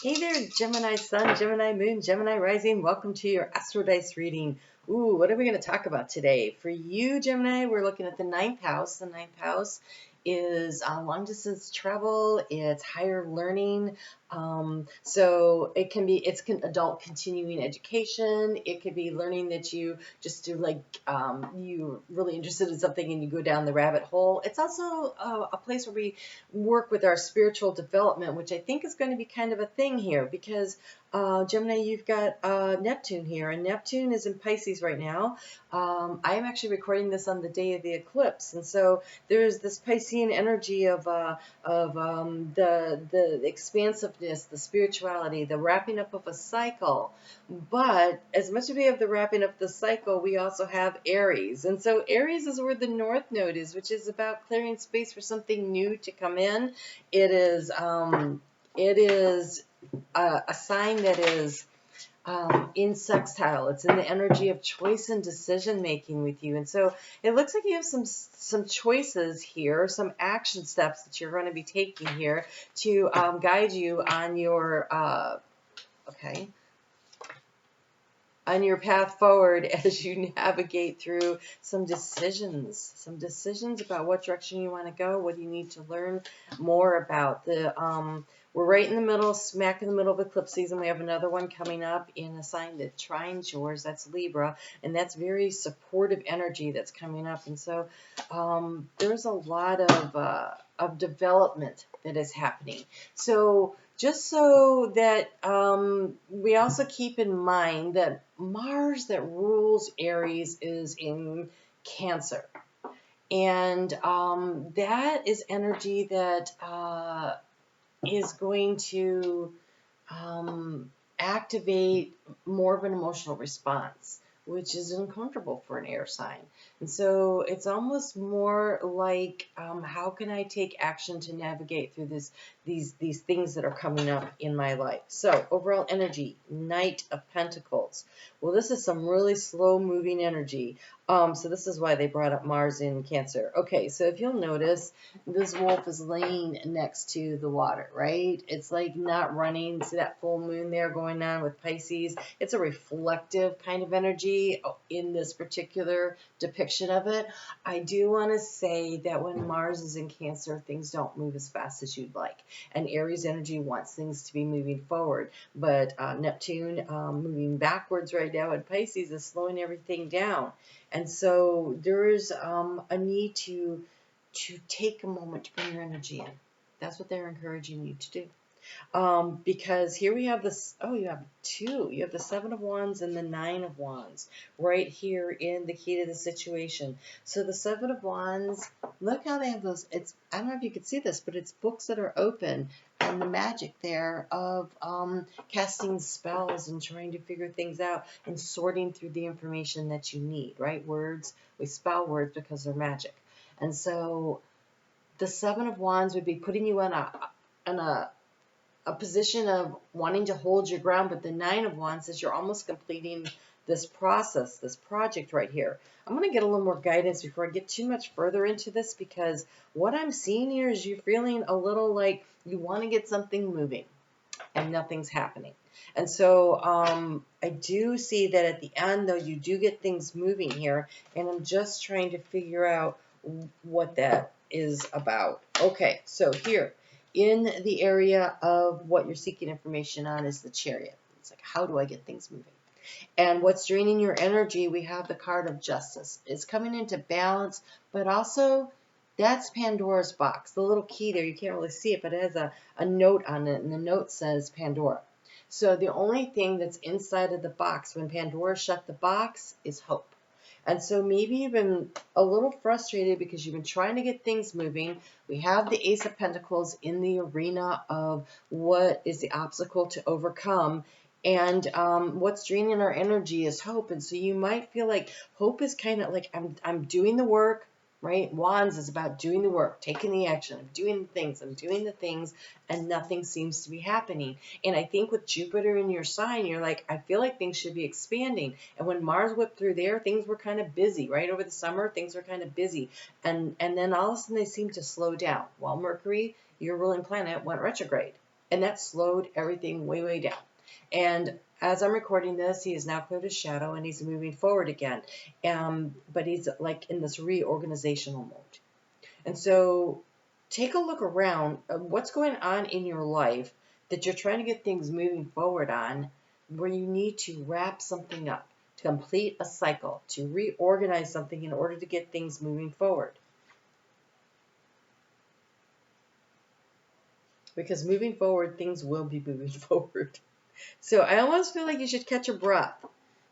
Hey there, Gemini Sun, Gemini Moon, Gemini Rising. Welcome to your Astro Dice reading. Ooh, what are we going to talk about today? For you, Gemini, we're looking at the ninth house. The ninth house is long distance travel. It's higher learning. So it can be, adult continuing education. It could be learning that you just do you're really interested in something and you go down the rabbit hole. It's also a place where we work with our spiritual development, which I think is going to be kind of a thing here because Gemini, you've got Neptune here, and Neptune is in Pisces right now. I'm actually recording this on the day of the eclipse, and so there's this Piscean energy of the expansiveness, the spirituality, the wrapping up of a cycle. But as much as we have the wrapping up the cycle, we also have Aries, and so Aries is where the North Node is, which is about clearing space for something new to come in. It is a sign that is in sextile. It's in the energy of choice and decision making with you. And so it looks like you have some choices here, some action steps that you're going to be taking here to guide you on your on your path forward as you navigate through some decisions about what direction you want to go, what you need to learn more about. We're right in the middle, smack in the middle of eclipse season. We have another one coming up in a sign that trines yours. That's Libra, and that's very supportive energy that's coming up. And so there's a lot of development that is happening. So just so that we also keep in mind that Mars that rules Aries is in Cancer. And that is energy that is going to activate more of an emotional response, which is uncomfortable for an air sign. And so it's almost more like, how can I take action to navigate through these things that are coming up in my life? So overall energy, Knight of Pentacles. Well, this is some really slow moving energy. So this is why they brought up Mars in Cancer. Okay, so if you'll notice, this wolf is laying next to the water, right? It's like not running. See that full moon there going on with Pisces? It's a reflective kind of energy in this particular depiction of it. I do want to say that when Mars is in Cancer, things don't move as fast as you'd like. And Aries energy wants things to be moving forward. But Neptune moving backwards right now in Pisces is slowing everything down. And so there is a need to take a moment to bring your energy in. That's what they're encouraging you to do. Because here we have this, you have two. You have the Seven of Wands and the Nine of Wands right here in the key to the situation. So the Seven of Wands, look how they have those, I don't know if you can see this, but it's books that are open, and the magic there of casting spells and trying to figure things out and sorting through the information that you need, right? Words, we spell words because they're magic. And so the Seven of Wands would be putting you in a position of wanting to hold your ground, but the Nine of Wands says you're almost completing this process, this project right here. I'm going to get a little more guidance before I get too much further into this, because what I'm seeing here is you feeling a little like you want to get something moving and nothing's happening. And so I do see that at the end, though, you do get things moving here, and I'm just trying to figure out what that is about. Okay, so here in the area of what you're seeking information on is the Chariot. It's like, how do I get things moving? And what's draining your energy, we have the card of Justice. It's coming into balance, but also that's Pandora's box. The little key there, you can't really see it, but it has a note on it, and the note says Pandora. So the only thing that's inside of the box when Pandora shut the box is hope. And so maybe you've been a little frustrated because you've been trying to get things moving. We have the Ace of Pentacles in the arena of what is the obstacle to overcome. And what's draining our energy is hope. And so you might feel like hope is kind of like, I'm doing the work, right? Wands is about doing the work, taking the action, I'm doing the things, and nothing seems to be happening. And I think with Jupiter in your sign, you're like, I feel like things should be expanding. And when Mars whipped through there, things were kind of busy, right? Over the summer, things were kind of busy. And then all of a sudden they seem to slow down. While Mercury, your ruling planet, went retrograde. And that slowed everything way, way down. And as I'm recording this, he has now cleared his shadow and he's moving forward again. But he's like in this reorganizational mode. And so take a look around what's going on in your life that you're trying to get things moving forward on, where you need to wrap something up, to complete a cycle, to reorganize something in order to get things moving forward. Because moving forward, things will be moving forward. So I almost feel like you should catch your breath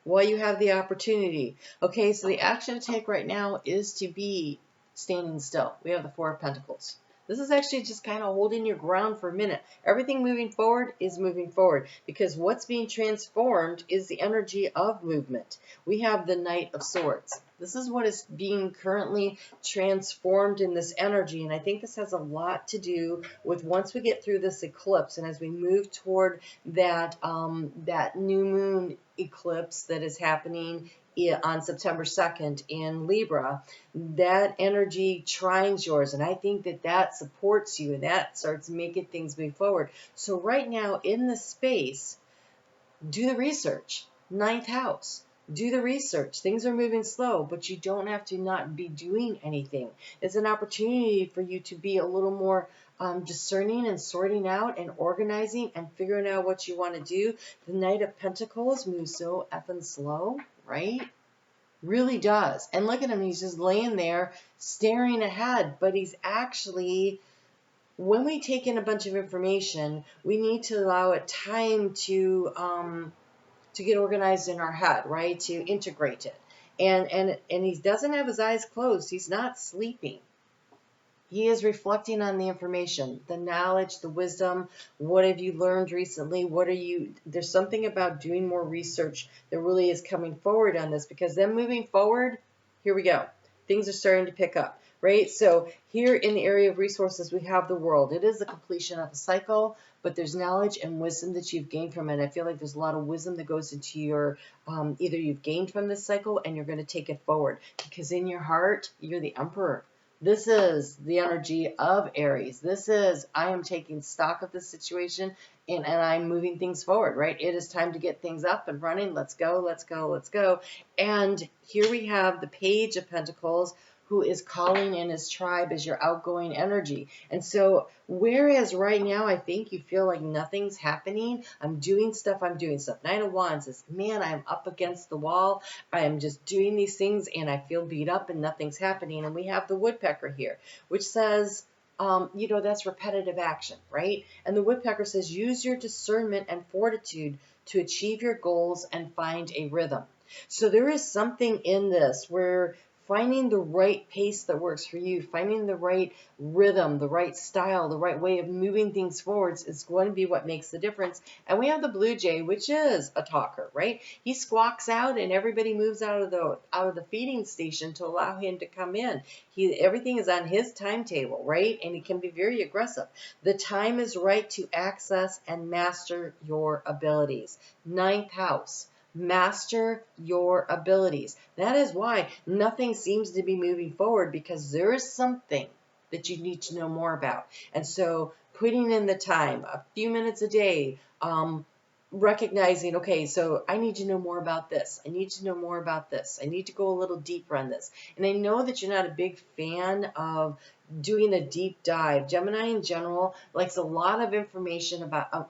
while you have the opportunity. Okay, so the action to take right now is to be standing still. We have the Four of Pentacles. This is actually just kind of holding your ground for a minute. Everything moving forward is moving forward because what's being transformed is the energy of movement. We have the Knight of Swords. This is what is being currently transformed in this energy, and I think this has a lot to do with once we get through this eclipse and as we move toward that that new moon eclipse that is happening on September 2nd in Libra, that energy trines yours, and I think that that supports you and that starts making things move forward. So right now in this space, do the research. Ninth house. Do the research. Things are moving slow, but you don't have to not be doing anything. It's an opportunity for you to be a little more discerning and sorting out and organizing and figuring out what you want to do. The Knight of Pentacles moves so effing slow, right? Really does. And look at him. He's just laying there staring ahead, but he's actually... When we take in a bunch of information, we need to allow it time to get organized in our head, right? To integrate it. And he doesn't have his eyes closed. He's not sleeping. He is reflecting on the information, the knowledge, the wisdom. What have you learned recently? There's something about doing more research that really is coming forward on this, because then moving forward, here we go. Things are starting to pick up, right? So here in the area of resources, we have the world. It is the completion of a cycle, but there's knowledge and wisdom that you've gained from it. I feel like there's a lot of wisdom that goes into your, either you've gained from this cycle and you're going to take it forward, because in your heart, you're the emperor. This is the energy of Aries. This is, I am taking stock of this situation and I'm moving things forward, right? It is time to get things up and running. Let's go, let's go, let's go. And here we have the Page of Pentacles, who is calling in his tribe as your outgoing energy. And so, whereas right now I think you feel like nothing's happening, I'm doing stuff. Nine of Wands is, man, I'm up against the wall. I am just doing these things and I feel beat up and nothing's happening. And we have the Woodpecker here, which says, that's repetitive action, right? And the Woodpecker says, use your discernment and fortitude to achieve your goals and find a rhythm. So there is something in this where finding the right pace that works for you, finding the right rhythm, the right style, the right way of moving things forwards is going to be what makes the difference. And we have the Blue Jay, which is a talker, right? He squawks out and everybody moves out of the feeding station to allow him to come in. Everything is on his timetable, right? And he can be very aggressive. The time is right to access and master your abilities. Ninth house. Master your abilities. That is why nothing seems to be moving forward, because there is something that you need to know more about. And so putting in the time, a few minutes a day, recognizing, okay, so I need to know more about this. I need to know more about this. I need to go a little deeper on this. And I know that you're not a big fan of doing a deep dive. Gemini in general likes a lot of information about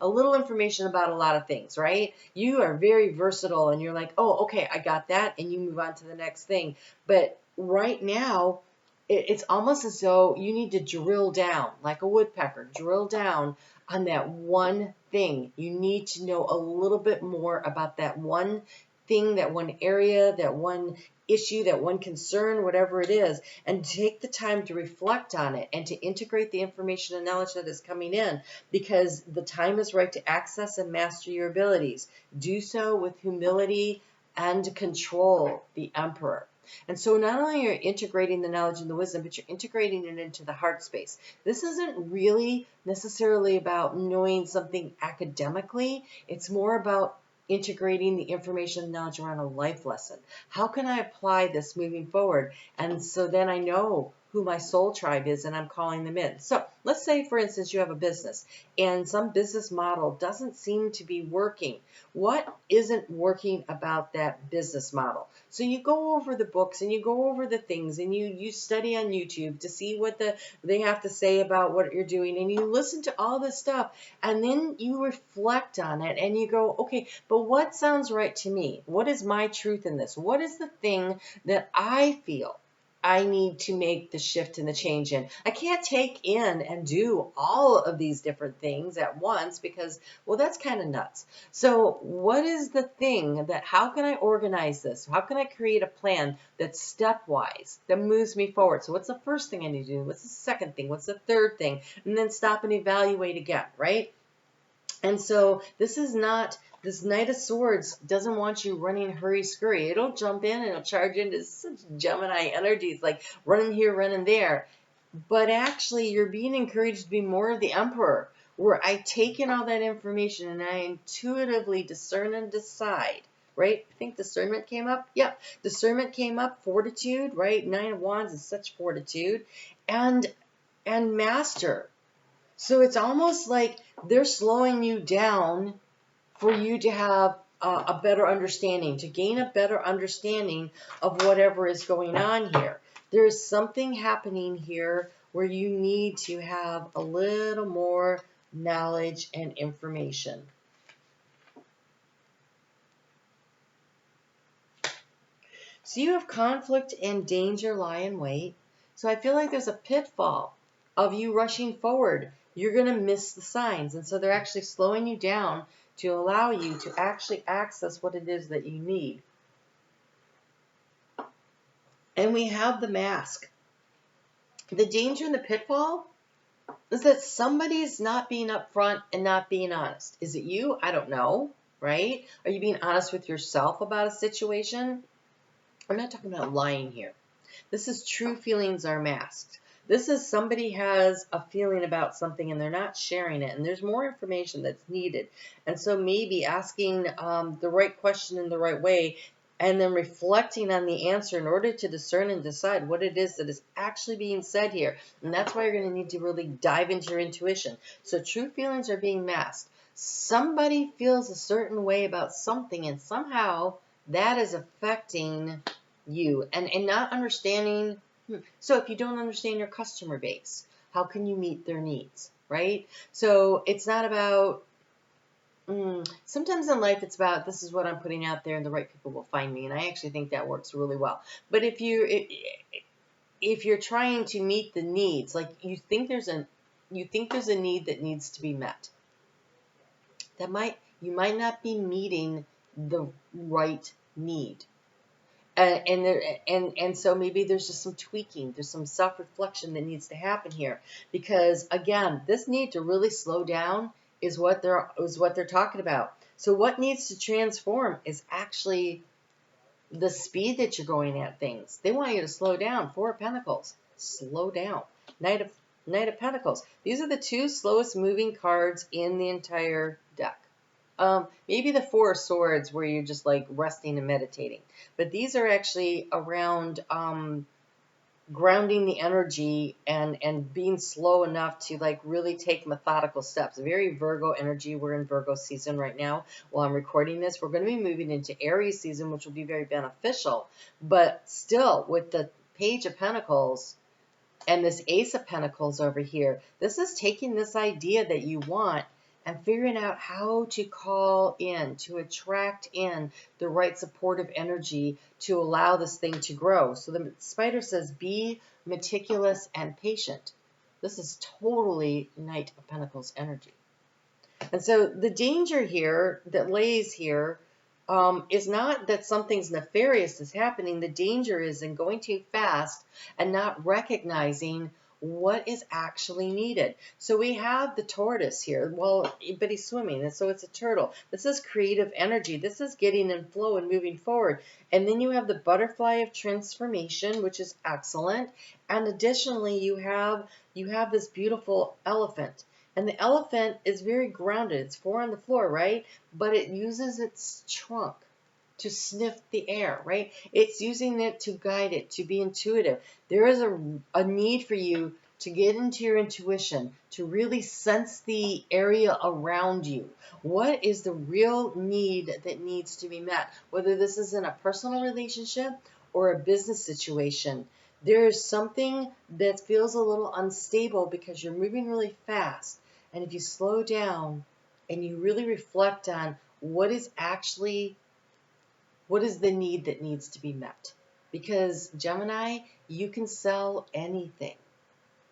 a little information about a lot of things, right? You are very versatile and you're like, oh, okay, I got that, and you move on to the next thing. But right now, it's almost as though you need to drill down, like a woodpecker, drill down on that one thing. You need to know a little bit more about that one thing, that one area, that one issue, that one concern, whatever it is, and take the time to reflect on it and to integrate the information and knowledge that is coming in, because the time is right to access and master your abilities. Do so with humility and control, the Emperor. And so not only are you integrating the knowledge and the wisdom, but you're integrating it into the heart space. This isn't really necessarily about knowing something academically. It's more about integrating the information and knowledge around a life lesson. How can I apply this moving forward? And so then I know who my soul tribe is, and I'm calling them in. So let's say, for instance, you have a business and some business model doesn't seem to be working. What isn't working about that business model? So you go over the books and you go over the things and you study on YouTube to see what they have to say about what you're doing, and you listen to all this stuff, and then you reflect on it and you go, okay, but what sounds right to me? What is my truth in this? What is the thing that I feel I need to make the shift and the change in? I can't take in and do all of these different things at once because, well, that's kind of nuts. So what is the thing that, how can I organize this? How can I create a plan that's stepwise, that moves me forward? So what's the first thing I need to do? What's the second thing? What's the third thing? And then stop and evaluate again, right? And so this is not, this Knight of Swords doesn't want you running hurry scurry. It'll jump in and it'll charge into such Gemini energies, like running here, running there. But actually, you're being encouraged to be more of the Emperor, where I take in all that information and I intuitively discern and decide, right? I think discernment came up. Yep, discernment came up. Fortitude, right? Nine of Wands is such fortitude. And master. So it's almost like they're slowing you down for you to have a better understanding, to gain a better understanding of whatever is going on here. There is something happening here where you need to have a little more knowledge and information. So you have conflict and danger lie in wait. So I feel like there's a pitfall of you rushing forward. You're going to miss the signs. And so they're actually slowing you down to allow you to actually access what it is that you need. And we have the mask. The danger and the pitfall is that somebody's not being upfront and not being honest. Is it you? I don't know, right? Are you being honest with yourself about a situation? I'm not talking about lying here. This is true feelings are masked. This is somebody has a feeling about something and they're not sharing it, and there's more information that's needed. And so maybe asking the right question in the right way and then reflecting on the answer in order to discern and decide what it is that is actually being said here. And that's why you're going to need to really dive into your intuition. So true feelings are being masked. Somebody feels a certain way about something, and somehow that is affecting you and not understanding. So if you don't understand your customer base, how can you meet their needs, right? So it's not about, sometimes in life it's about, this is what I'm putting out there and the right people will find me. And I actually think that works really well. But if you're trying to meet the needs, like you think there's a need that needs to be met, you might not be meeting the right need. And so maybe there's just some tweaking, there's some self-reflection that needs to happen here, because again, this need to really slow down is what they're talking about. So what needs to transform is actually the speed that you're going at things. They want you to slow down. Four of Pentacles, slow down. Knight of Pentacles. These are the two slowest moving cards in the entire deck. Maybe the Four of Swords where you're just like resting and meditating. But these are actually around grounding the energy and being slow enough to like really take methodical steps. Very Virgo energy. We're in Virgo season right now. While I'm recording this, we're going to be moving into Aries season, which will be very beneficial. But still, with the Page of Pentacles and this Ace of Pentacles over here, this is taking this idea that you want and figuring out how to call in, to attract in the right supportive energy to allow this thing to grow. So the spider says, be meticulous and patient. This is totally Knight of Pentacles energy. And so the danger here that lays here is not that something's nefarious is happening. The danger is in going too fast and not recognizing what is actually needed. So we have the tortoise here, well, but he's swimming, and so it's a turtle. This is creative energy. This is getting in flow and moving forward. And then you have the butterfly of transformation, which is excellent. And additionally, you have this beautiful elephant. And the elephant is very grounded. It's four on the floor, right? But it uses its trunk. to sniff the air, right? It's using it to guide it, to be intuitive. There is a need for you to get into your intuition, to really sense the area around you. What is the real need that needs to be met? Whether this is in a personal relationship or a business situation, there is something that feels a little unstable because you're moving really fast. And if you slow down and you really reflect on what is the need that needs to be met? Because Gemini, you can sell anything,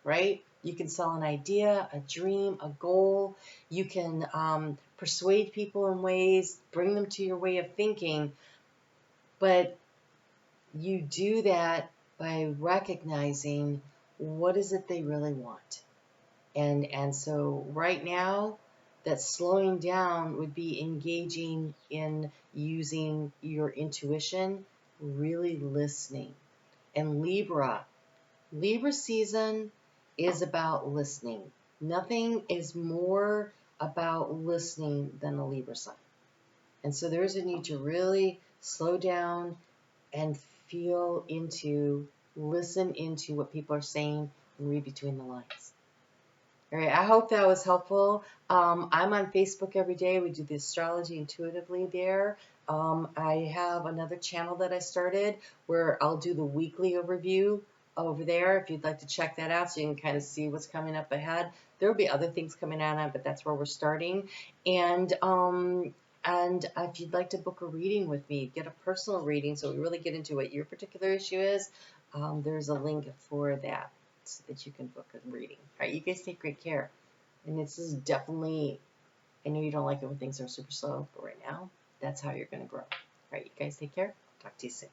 right? You can sell an idea, a dream, a goal. You can persuade people in ways, bring them to your way of thinking, but you do that by recognizing what is it they really want. And so right now, that slowing down would be engaging in using your intuition, really listening. And Libra season is about listening. Nothing is more about listening than a Libra sign. And so there's a need to really slow down and listen into what people are saying and read between the lines. All right, I hope that was helpful. I'm on Facebook every day. We do the astrology intuitively there. I have another channel that I started where I'll do the weekly overview over there if you'd like to check that out so you can kind of see what's coming up ahead. There will be other things coming on, but that's where we're starting. And if you'd like to book a reading with me, get a personal reading so we really get into what your particular issue is, there's a link for that so that you can book a reading. All right, you guys take great care. And this is definitely, I know you don't like it when things are super slow, but right now, that's how you're going to grow. All right, you guys take care. Talk to you soon.